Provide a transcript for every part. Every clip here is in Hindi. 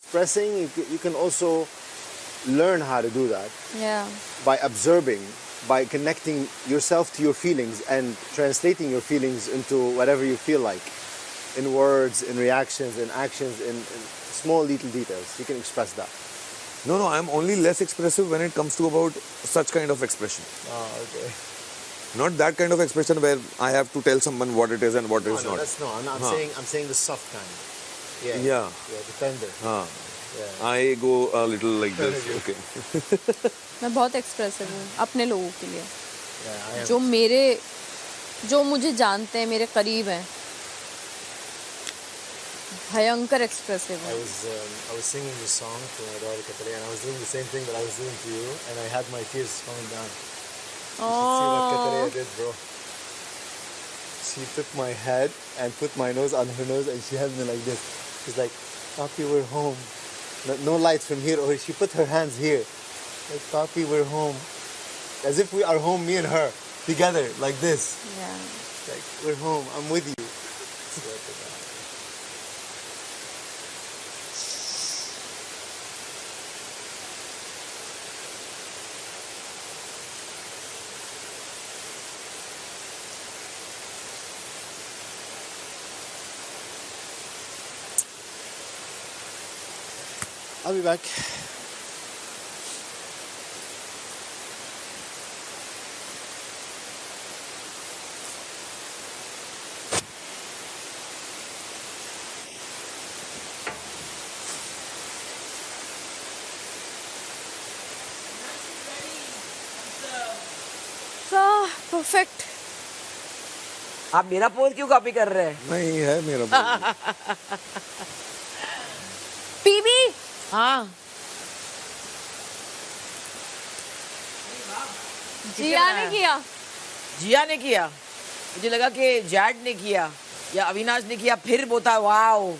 expressing, you can also learn how to do that. Yeah. By observing, by connecting yourself to your feelings and translating your feelings into whatever you feel like, in words, in reactions, in actions, in small little details. You can express that. No, I'm only less expressive when it comes to about such kind of expression. Oh, okay. Not that kind of expression where I have to tell someone what it is and what is not. I'm saying the soft kind. Yeah. The tender. Yeah. I go a little like this. Okay. मैं बहुत एक्सप्रेसिव हूँ अपने लोगों के लिए, Yeah, जो मुझे जानते हैं, मेरे करीब हैं, भयंकर एक्सप्रेसिव I हूँ. was singing this song to my daughter Katarina, and I was doing the same thing that I was doing to you, and I had my tears coming down. You should see what Katarina did, bro. She took my head and put my nose on her nose, and she held me like this. She's like, "Papi, we're home. No lights from here." Or she put her hands here, like, "Papi, we're home." As if we are home, me and her, together, like this. Yeah. Like, we're home. I'm with you. I'll be back. Perfect. आप मेरा पोज क्यों कॉपी कर रहे हैं? नहीं है मेरा. पीबी. हाँ. जिया ने किया. मुझे लगा कि जैड ने किया या अविनाश ने किया, फिर बोता वाओ.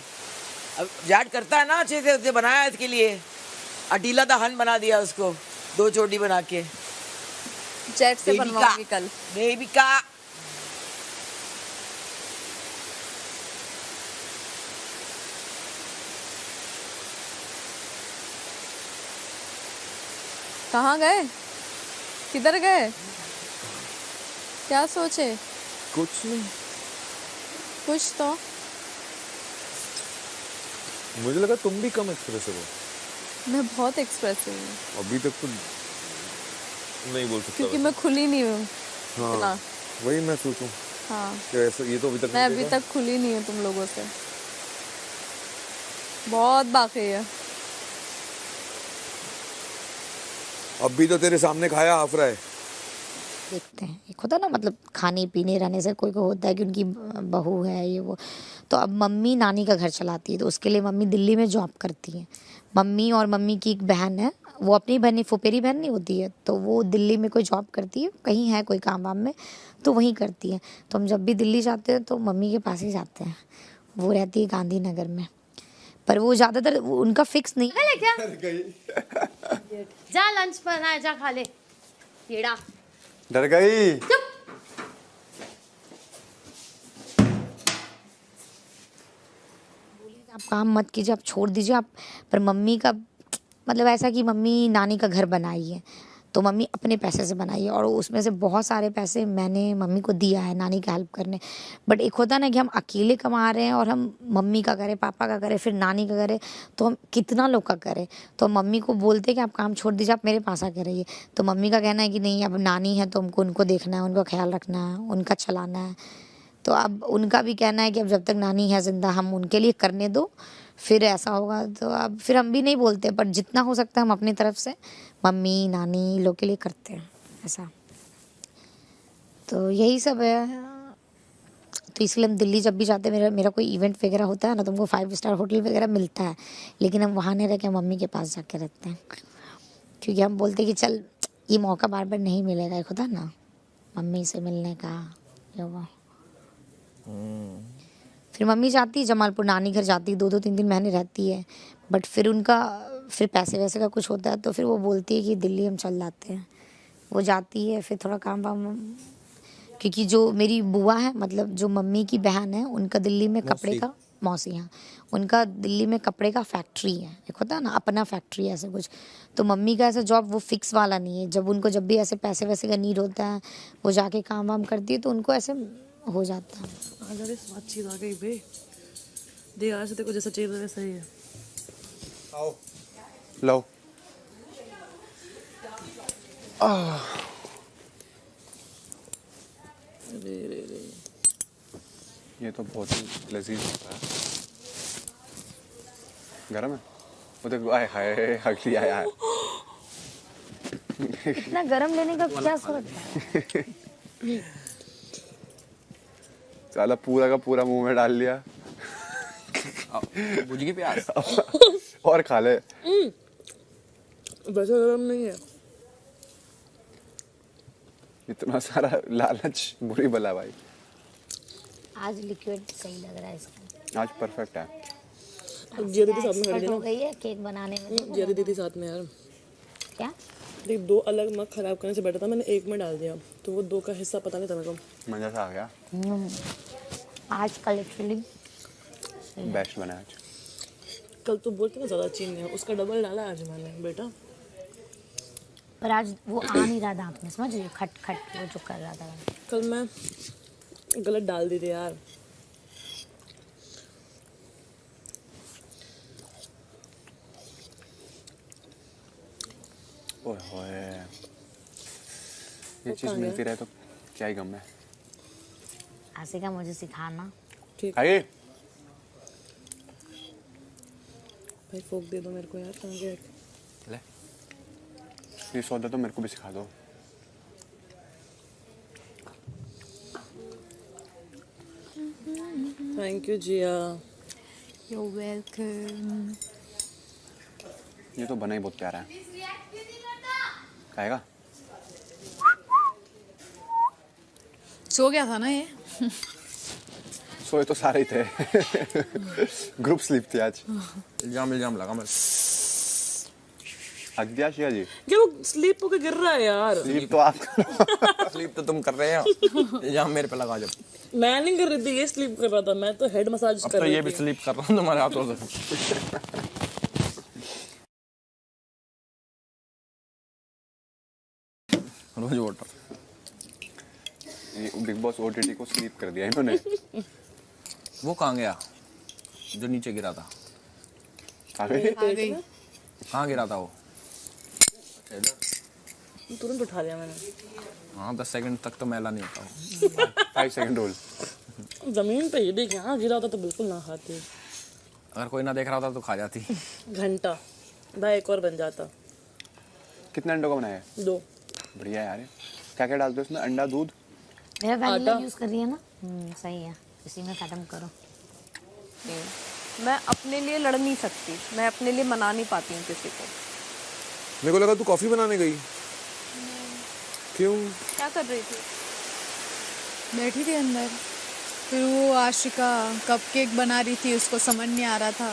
अब जैड करता है ना अच्छे से बनाया इसके लिए. अटीला दहन बना दिया उसको 2 चोटी बना के. जेट से बनवाऊंगी कल. देविका. कहाँ गए? किधर गए? क्या सोचे? कुछ नहीं. कुछ तो. मुझे लगा तुम भी कम एक्सप्रेसिव हो. मैं बहुत एक्सप्रेसिव हूँ. अभी तक तो नहीं बोल सकता. क्योंकि मैं खुली नहीं हूँ. हाँ. वही मैं सोचूं. हाँ. ये तो अभी तक मैं अभी तक खुली नहीं हूँ तुम लोगों से. बहुत बाकी है. अभी तो तेरे सामने खाया आफरा है. देखते हैं, एक होता है ना, मतलब खाने पीने रहने से कोई को होता है कि उनकी बहू है ये वो. तो अब मम्मी नानी का घर चलाती है, तो उसके लिए मम्मी दिल्ली में जॉब करती है. मम्मी और मम्मी की एक बहन है, वो अपनी बहन, फुफेरी बहन नहीं होती है, तो वो दिल्ली में कोई जॉब करती है, कहीं है कोई काम वाम में, तो वहीं करती है. तो हम जब भी दिल्ली जाते हैं तो मम्मी के पास ही जाते हैं. वो रहती है गांधीनगर में, पर वो ज़्यादातर उनका फिक्स नहीं है. क्या जा लंच बनाया, जा खा ले. कीड़ा डर गई. आप काम मत कीजिए, आप छोड़ दीजिए आप. पर मम्मी का मतलब ऐसा कि मम्मी नानी का घर बनाई है, तो मम्मी अपने पैसे से बनाई है, और उसमें से बहुत सारे पैसे मैंने मम्मी को दिया है नानी का हेल्प करने. बट एक होता है ना कि हम अकेले कमा रहे हैं और हम मम्मी का करें, पापा का करें, फिर नानी का करें, तो हम कितना लोग का करें. तो मम्मी को बोलते कि आप काम छोड़ दीजिए, आप मेरे पास आके रहिए. तो मम्मी का कहना है कि नहीं, अब नानी है तो हमको उनको देखना है, उनका ख्याल रखना है, उनका चलाना है. तो अब उनका भी कहना है कि अब जब तक नानी है ज़िंदा, हम उनके लिए करने दो, फिर ऐसा होगा. तो अब फिर हम भी नहीं बोलते, पर जितना हो सकता है हम अपनी तरफ से मम्मी नानी लोग के लिए करते हैं ऐसा. तो यही सब है. तो इसलिए हम दिल्ली जब भी जाते हैं, मेरा कोई इवेंट वगैरह होता है ना, तो हमको 5 स्टार होटल वगैरह मिलता है, लेकिन हम वहाँ नहीं रह के मम्मी के पास जाके रहते हैं. क्योंकि हम बोलते हैं कि चल, ये मौका बार बार नहीं मिलेगा. एक होता है ना मम्मी से मिलने का, ये वो. फिर मम्मी जाती है जमालपुर, नानी घर जाती है, 2-2 3-3 महीने रहती है. बट फिर उनका फिर पैसे वैसे का कुछ होता है, तो फिर वो बोलती है कि दिल्ली हम चल जाते हैं. वो जाती है, फिर थोड़ा काम वाम, क्योंकि जो मेरी बुआ है, मतलब जो मम्मी की बहन है, उनका दिल्ली में कपड़े का मौसी यहाँ, उनका दिल्ली में कपड़े का फैक्ट्री है, एक होता है ना अपना फैक्ट्री ऐसे कुछ। तो मम्मी का ऐसा जॉब वो फिक्स वाला नहीं है, जब उनको जब भी ऐसे पैसे वैसे का नीड होता है वो जाके काम वाम करती है तो उनको ऐसे हो जाता है। अरे बातचीत आ गई बे, देख आज तेरे को जैसा चाहिए वैसा ही है। आओ लो। ये तो बहुत ही लजीज होता है। गरम है वो तो। आए हाय अगली आया है। इतना गरम लेने का क्या जरूरत है? साला पूरा का पूरा मुंह में डाल लिया। भुज की प्याज और खा ले। वैसे गरम नहीं है। इतना सारा लालच बुरी बला भाई। आज लिक्विड सही लग रहा है इसका। आज परफेक्ट है। जिया दीदी साथ में खड़ी एक्सपर्ट हो ना, गई है केक बनाने में। जिया दीदी साथ में यार। क्या? देख 2 अलग मग खराब करने से बेटर था मैंने एक में डाल दिया, तो वो 2 का हिस्सा पता नहीं था मेरे को। मजा सा आ गया। आज का लिटरली बेस्ट बना आज। कल तो बोलते ना ज़्यादा चीनी है, उसका डबल डाला आज मैंने बेटा। पर आज वो आ नहीं रहा दांत में, समझ रही हो? खट खट वो जो कर रहा था। कल मैं गलत डाल दी थी यार। ओए होए, ये चीज मिलती रहे तो क्या ही गम है। आसिका मुझे सिखाना। आइए भाई फोक दे दो मेरे को यार, कहाँ गया? ले ये सौदा तो मेरे को भी सिखा दो। Thank you Jiya. You're welcome. ये तो बना ही बहुत प्यारा है। खाएगा? सो गया था ना ये? सोए तो सारे ही थे। ग्रुप स्लीप थी आज। इल्जाम लगा मैं। हक दिया शिया जी। क्या वो स्लीप होके गिर रहा है यार? स्लीप तो आप स्लीप तो तुम कर रहे हो, इल्जाम मेरे पे लगा जब। मैं नहीं कर रही थी, ये स्लीप कर रहा था, मैं तो हेड मसाज अब कर तो रही ये भी थी। स्लीप कर रहा हूँ तुम्हारे हाथों से। रोज वोट ये बिग बॉस ओटीटी को स्लीप कर दिया इन्होंने। वो कहाँ गया जो नीचे गिरा था? आ गए? आ गई। कहाँ गिरा था वो? तुरंत उठा लिया मैंने। हाँ 10 सेकंड तक तो मैला नहीं होता वो। 5 सेकंड रूल। जमीन पे ये देख, यहाँ गिरा होता तो बिल्कुल ना खाती। अगर कोई ना देख रहा होता तो खा जाती। घंटा भाई एक और बन जाता। कितने अंडों का बनाया है? 2। बढ़िया यार। क्या क्या डालते हो उसमें? अंडा, दूध? मेरा वैनिला आटा। यूज कर रही है ना। सही है, इसी में खत्म करो। मैं अपने लिए लड़ नहीं सकती, मैं अपने लिए मना नहीं पाती हूँ किसी को। मेरे को लगा तू कॉफी बनाने गई। क्यों? क्या कर रही थी? बैठी थी अंदर, फिर वो आशिका कपकेक बना रही थी, उसको समझ नहीं आ रहा था।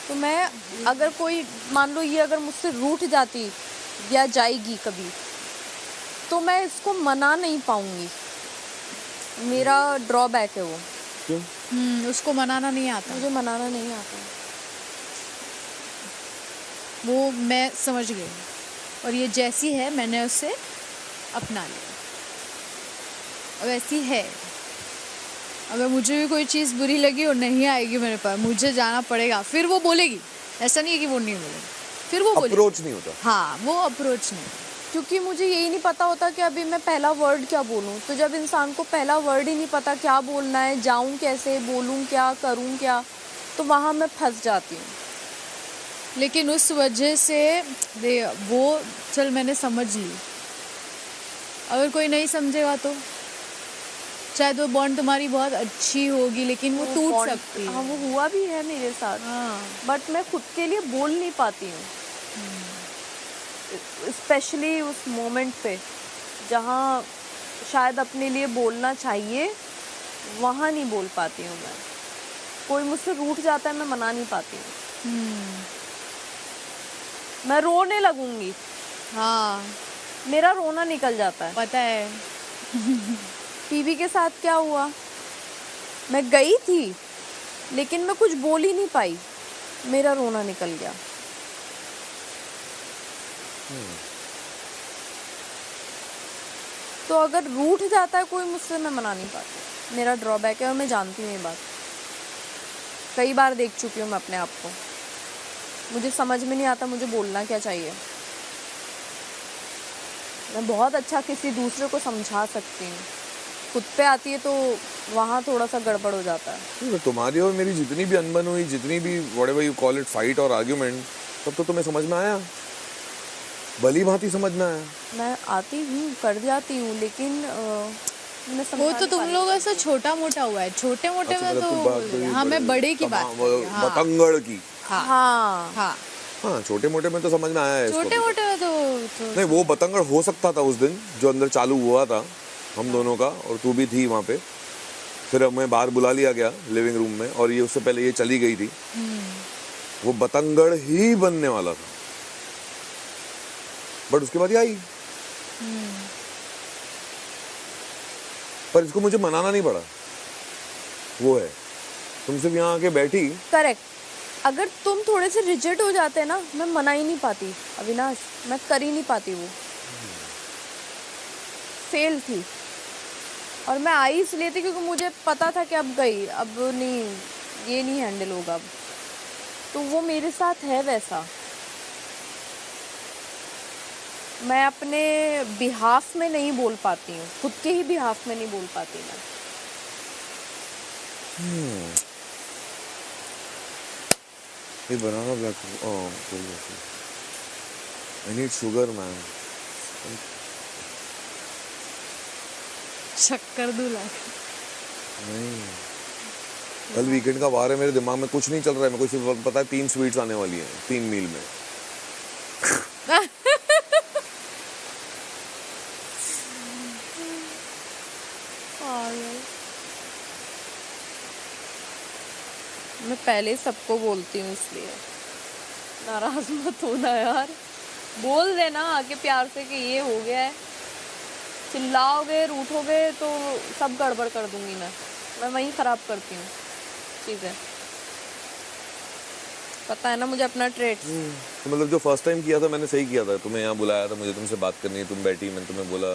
तो मैं अगर कोई मान लो ये अगर मुझसे रूठ जाती या जाएगी कभी, तो मैं इसको मना नहीं पाऊंगी। मेरा ड्रॉबैक है वो। क्यों? उसको मनाना नहीं आता। मुझे मनाना नहीं आता। वो मैं समझ गई, और ये जैसी है मैंने उसे अपना लिया, और वैसी है। अगर मुझे भी कोई चीज़ बुरी लगी और नहीं आएगी मेरे पास, मुझे जाना पड़ेगा। फिर वो बोलेगी, ऐसा नहीं है कि वो नहीं बोलेगी, फिर वो बोलेगी। अप्रोच नहीं होता। हाँ, वो अप्रोच नहीं। क्योंकि मुझे यही नहीं पता होता कि अभी मैं पहला वर्ड क्या बोलूं। तो जब इंसान को पहला वर्ड ही नहीं पता क्या बोलना है, जाऊं कैसे, बोलूं क्या, करूं क्या, तो वहाँ मैं फंस जाती हूँ। लेकिन उस वजह से वो चल मैंने समझ ली। अगर कोई नहीं समझेगा तो शायद वो बॉन्ड तुम्हारी बहुत अच्छी होगी, लेकिन वो टूट bond- सकती है। हाँ, वो हुआ भी है मेरे साथ। हाँ, बट मैं खुद के लिए बोल नहीं पाती हूँ, स्पेशली उस मोमेंट पे जहाँ शायद अपने लिए बोलना चाहिए, वहाँ नहीं बोल पाती हूँ मैं। कोई मुझसे रूठ जाता है, मैं मना नहीं पाती हूँ। मैं रोने लगूंगी, हाँ, मेरा रोना निकल जाता है। पता है। टीवी के साथ क्या हुआ, मैं गई थी लेकिन मैं कुछ बोल ही नहीं पाई, मेरा रोना निकल गया। तो अगर रूठ जाता है कोई मुझसे, मैं मना नहीं पाती, मेरा ड्रॉबैक है और मैं जानती हूँ ये बात। कई बार देख चुकी हूँ मैं अपने आप को, मुझे समझ में नहीं आता मुझे बोलना क्या चाहिए। मैं बहुत अच्छा किसी दूसरे को समझा सकती हूँ, खुद पे आती है तो वहाँ थोड़ा सा गड़बड़ हो जाता है। तुम्हारी और मेरी जितनी भी अनबन हुई, जितनी भी whatever you call it fight और आर्ग्यूमेंट, तब तो तुम्हें समझ में आया, भली भांति समझ में आया। मैं आती हूँ, कर जाती हूँ, लेकिन वो तो तुम लोग ऐसा छोटा मोटा हुआ है, छोटे मोटे में तो हाँ मैं बड़े की बात कर रही हूँ। बतंगड़ की। हाँ हाँ हाँ हाँ, छोटे मोटे में तो समझ में आया है। छोटे मोटे में तो नहीं, वो बतंगड़ हो सकता था उस दिन जो अंदर चालू हुआ था हम दोनों का, और तू भी थी वहाँ पे। फिर हमें बाहर बुला लिया गया लिविंग रूम में, और ये उससे पहले ये चली गई थी। वो बतंगड़ ही बनने वाला था, बट उसके बाद ये आई। पर इसको मुझे मनाना नहीं पड़ा, वो है तुम सिर्फ यहाँ आके बैठी। करेक्ट। अगर तुम थोड़े से रिजिड हो जाते ना, मैं मना ही नहीं पाती अविनाश, मैं कर ही नहीं पाती। वो फेल थी, और मैं आई इसलिए थी क्योंकि मुझे पता था कि अब गई, अब नहीं, ये नहीं हैंडल होगा अब। तो वो मेरे साथ है वैसा। मैं अपने बिहाफ में नहीं बोल पाती हूँ, खुद के ही बिहाफ में नहीं बोल पाती मैं। ये बनाना black, I need sugar man। शक्कर दूल्हा। नहीं, कल वीकेंड का वार है, मेरे दिमाग में कुछ नहीं चल रहा है। मेरे को सिर्फ पता है 3 स्वीट्स आने वाली हैं 3 मील में। मैं पहले सबको बोलती हूँ, इसलिए नाराज मत होना यार। बोल देना आके प्यार से कि ये हो गया है। चिल्लाओगे, रूठोगे तो सब गड़बड़ कर दूंगी मैं वहीं खराब करती हूँ चीजें। पता है ना मुझे अपना ट्रेट। तो मतलब जो फर्स्ट टाइम किया था मैंने सही किया था, तुम्हें यहाँ बुलाया था, मुझे तुमसे बात करनी है, तुम बैठी, मैंने तुम्हें बोला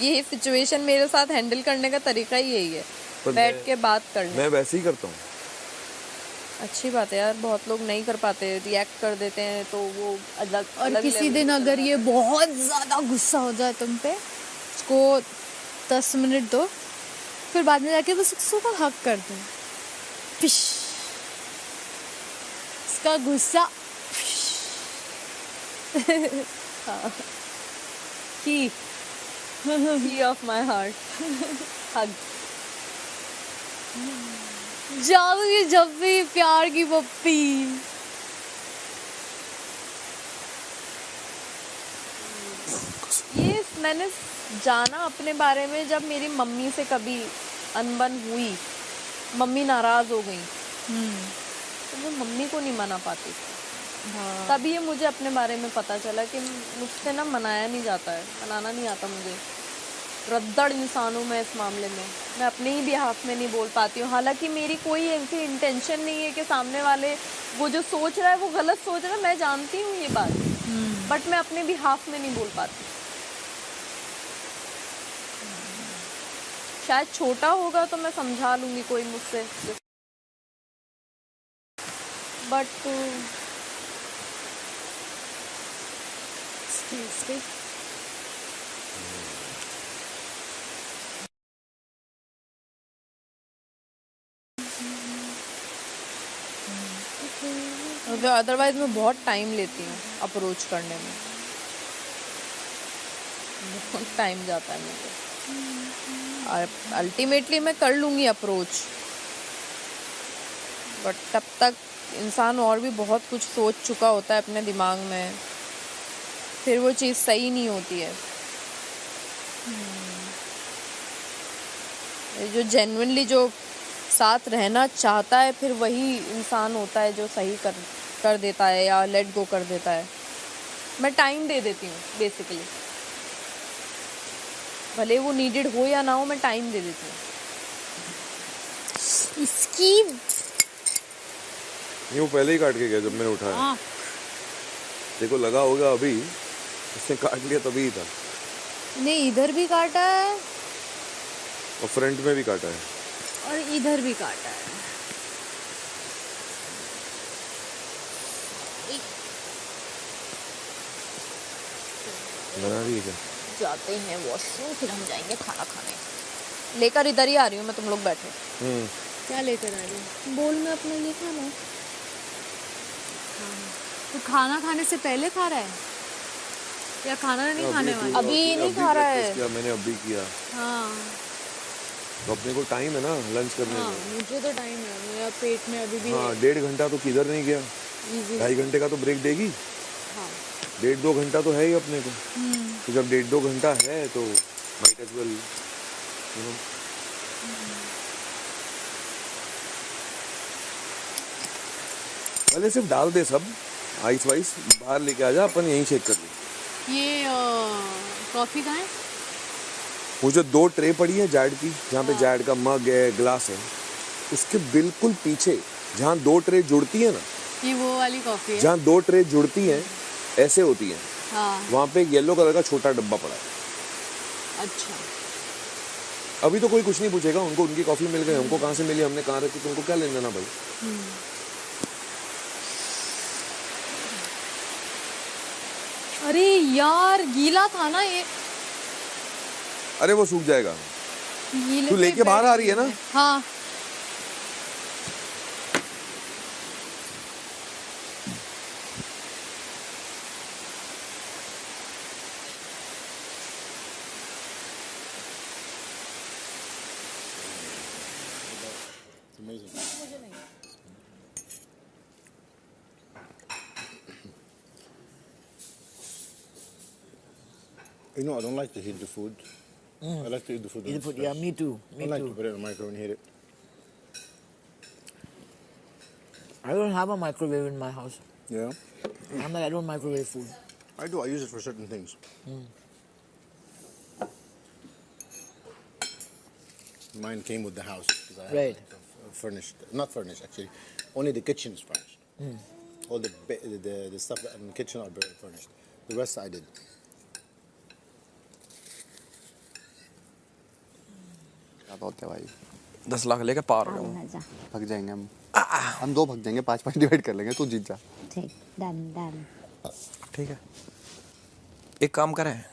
ये सिचुएशन मेरे साथ हैंडल करने का तरीका ही यही है, बैठ के बात करना। मैं वैसे ही करता हूँ। अच्छी बात है यार, बहुत लोग नहीं कर पाते, रिएक्ट कर देते हैं तो वो अलग। और किसी दिन अगर ये बहुत ज़्यादा गुस्सा हो जाए तुम पे, उसको 10 मिनट दो, फिर बाद में जाके बस उसको हक कर दो, फिश इसका गुस्सा key of my heart hug। जाओगे जब भी प्यार की पप्पी। ये मैंने जाना अपने बारे में जब मेरी मम्मी से कभी अनबन हुई, मम्मी नाराज हो गई, तो मैं मम्मी को नहीं मना पाती थी। तभी ये मुझे अपने बारे में पता चला कि मुझसे ना मनाया नहीं जाता है, मनाना नहीं आता मुझे। रद्दड़ इंसान हूँ मैं इस मामले में, मैं अपने ही बिहाफ में नहीं बोल पाती हूँ। हालांकि मेरी कोई ऐसी इंटेंशन नहीं है कि सामने वाले वो जो सोच रहा है वो गलत सोच रहा है, मैं जानती हूँ ये बात, बट मैं अपने बिहाफ में नहीं बोल पाती। शायद छोटा होगा तो मैं समझा लूँगी कोई मुझसे, बट अदरवाइज मैं बहुत टाइम लेती हूँ अप्रोच करने में, बहुत टाइम जाता है मुझे, और अल्टीमेटली मैं कर लूँगी अप्रोच, बट तब तक इंसान और भी बहुत कुछ सोच चुका होता है अपने दिमाग में, फिर वो चीज़ सही नहीं होती है। जो जेन्युइनली जो साथ रहना चाहता है, फिर वही इंसान होता है जो सही कर देता है या लेट गो कर देता है। मैं टाइम दे देती हूँ बेसिकली। भले वो नीडेड हो या ना हो, मैं टाइम दे देती हूँ। इसकी ये वो पहले ही काट के गया जब मैंने उठाया। हाँ। देखो लगा होगा अभी, उसने काट लिया तभी ही था। नहीं, इधर भी काटा है और फ्रंट में भी काटा है। और इधर भी काटा है। बना रही है क्या? जाते हैं वॉशरूम, फिर हम जाएंगे खाना खाने। लेकर इधर ही आ रही हूँ मैं, तुम लोग बैठो। क्या लेकर आ रही हो? बोल में अपने लिए खाना। तो खाना खाने से पहले खा रहा है या खाना नहीं खाने वाला? अभी नहीं खा रहा है। किया मैंने, अभी किया। हाँ तो अपने को टाइम है ना लंच करने हाँ, में। मुझे तो टाइम है, मेरा पेट में अभी भी हाँ 1.5 घंटा तो किधर नहीं गया। इजी। 2.5 घंटे का तो ब्रेक देगी। हाँ 1.5-2 घंटा तो है ही अपने को। तो जब 1.5-2 घंटा है तो might as well you know. पहले सिर्फ डाल दे सब आइस वाइस, बाहर लेके आ जा, अपन यहीं शेक कर ले। ये कॉफी कहाँ है? वो जो 2 ट्रे पड़ी है जैड की, जहाँ पे जैड का मग है, ग्लास है, उसके बिल्कुल पीछे जहाँ 2 ट्रे जुड़ती है ना, ये वो वाली कॉफी है। जहाँ 2 ट्रे जुड़ती हैं ऐसे होती हैं, हाँ वहाँ पे एक येलो कलर का छोटा डब्बा पड़ा है। अच्छा। अभी तो कोई कुछ नहीं पूछेगा, उनको उनकी कॉफी मिल गई, हमको कहाँ से मिली, हमने कहाँ रखी, तुमको क्या लेना देना भाई। अरे यार गीला था ना ये। अरे वो सूख जाएगा। गीले तू पे लेके बाहर आ बैठ रही है ना? गई। हाँ You know, I don't like to heat the food. I like to eat the food. when it's Yeah, fresh. me too. I Me don't like to too. put it in the microwave and heat it. I don't have a microwave in my house. Yeah, I'm like, I don't microwave food. I do. I use it for certain things. Mine came with the house. 'Cause I have Right. furnished, not furnished actually. Only the kitchen is furnished. All the stuff in the kitchen are furnished. The rest I did. क्या होता है भाई, 10 लाख लेके पार हो जाऊँ। आजा। भाग जाएंगे हम 2 भाग जाएंगे, 5-5 डिवाइड कर लेंगे, तू जीत जा। ठीक, डन डन। ठीक है, एक काम करें,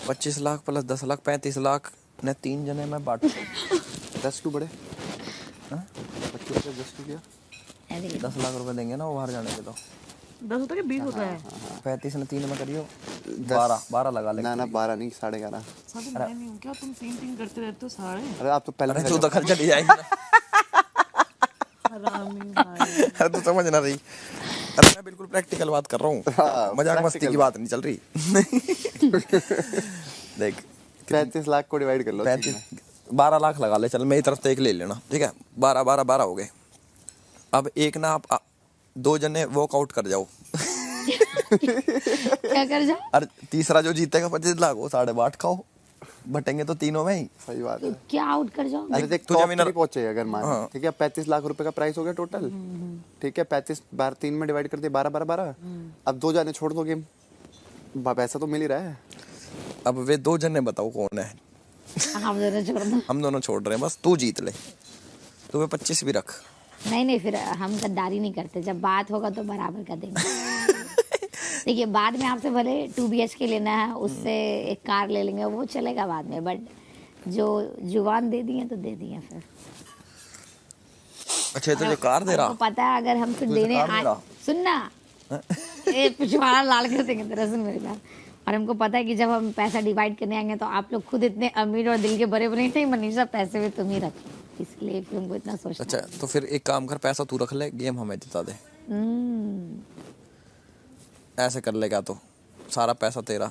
25 लाख प्लस 10 लाख 35 लाख ने 3 जने में बांट 10 क्यों बड़े, 25 से 10 क्यों किया, 10 लाख रुपए देंगे ना वो बाहर जाने के। तो 10 होता है कि 20 होता है? 35 ने 3 में करियो, 12 लगा लेंगे। ना 12 नहीं 11.5। साथ में मैं नहीं हूँ क्या, तुम सेम करते रहते हो सारे। अरे आप तो पहले तू तो खर्च चली जाएगी ना। अरे तो समझ ना रही, अरे मैं बिल्कुल प्रैक्टिकल बात कर रहा हूँ, मजाक मस्ती की बात नहीं चल रही। देख 35 लाख को डिवाइड कर लो। 12 लाख लगा ले, चल मेरी तरफ से एक ले लेना, ठीक है। 12 हो गए। अब एक ना आप 2 जने वॉकआउट कर जाओ। क्या कर जाओ? अरे तीसरा जो जीतेगा 25 लाख वो 8.5 खाओ, बटेंगे तो तीनों में ही। सही बात है। क्या आउट कर जाओ? अरे देख तुझे टॉप विनर 3 पहुंचे अगर मान, ठीक है 35 लाख रुपए का प्राइस हो गया टोटल, ठीक है 35 बार 3 में डिवाइड कर दिए 12। अब 2 जाने छोड़ दो गेम, पैसा तो मिल ही रहा है। अब वे 2 जने बताओ कौन है। हम दोनों छोड़ दो। हम दोनों छोड़ रहे हैं, बस तू जीत ले, तुम्हें 25 भी रख। नहीं फिर हम गद्दारी नहीं करते, जब बात होगा तो बराबर कर देंगे। देखिए बाद में आपसे भले 2 BHK लेना है, उससे एक कार ले लेंगे, वो चलेगा बाद में, बट जो जुबान दे दिए तो दे दिए फिर। अच्छा तो जो कार दे रहा, आपको पता है अगर हम फिर देने आए, सुनना ये पिछवाड़ा लाल कर देंगे तेरा, सुन मेरी बात। और हमको पता है कि जब हम पैसा डिवाइड करने आएंगे तो आप लोग खुद इतने अमीर और दिल के बड़े बने नहीं, मनीषा पैसे भी तुम ही रखो, इसलिए फिर हमको इतना सोचना। अच्छा तो फिर एक काम कर, पैसा तू रख ले, गेम हमें जिता दे। ऐसे कर लेगा तो सारा पैसा तेरा।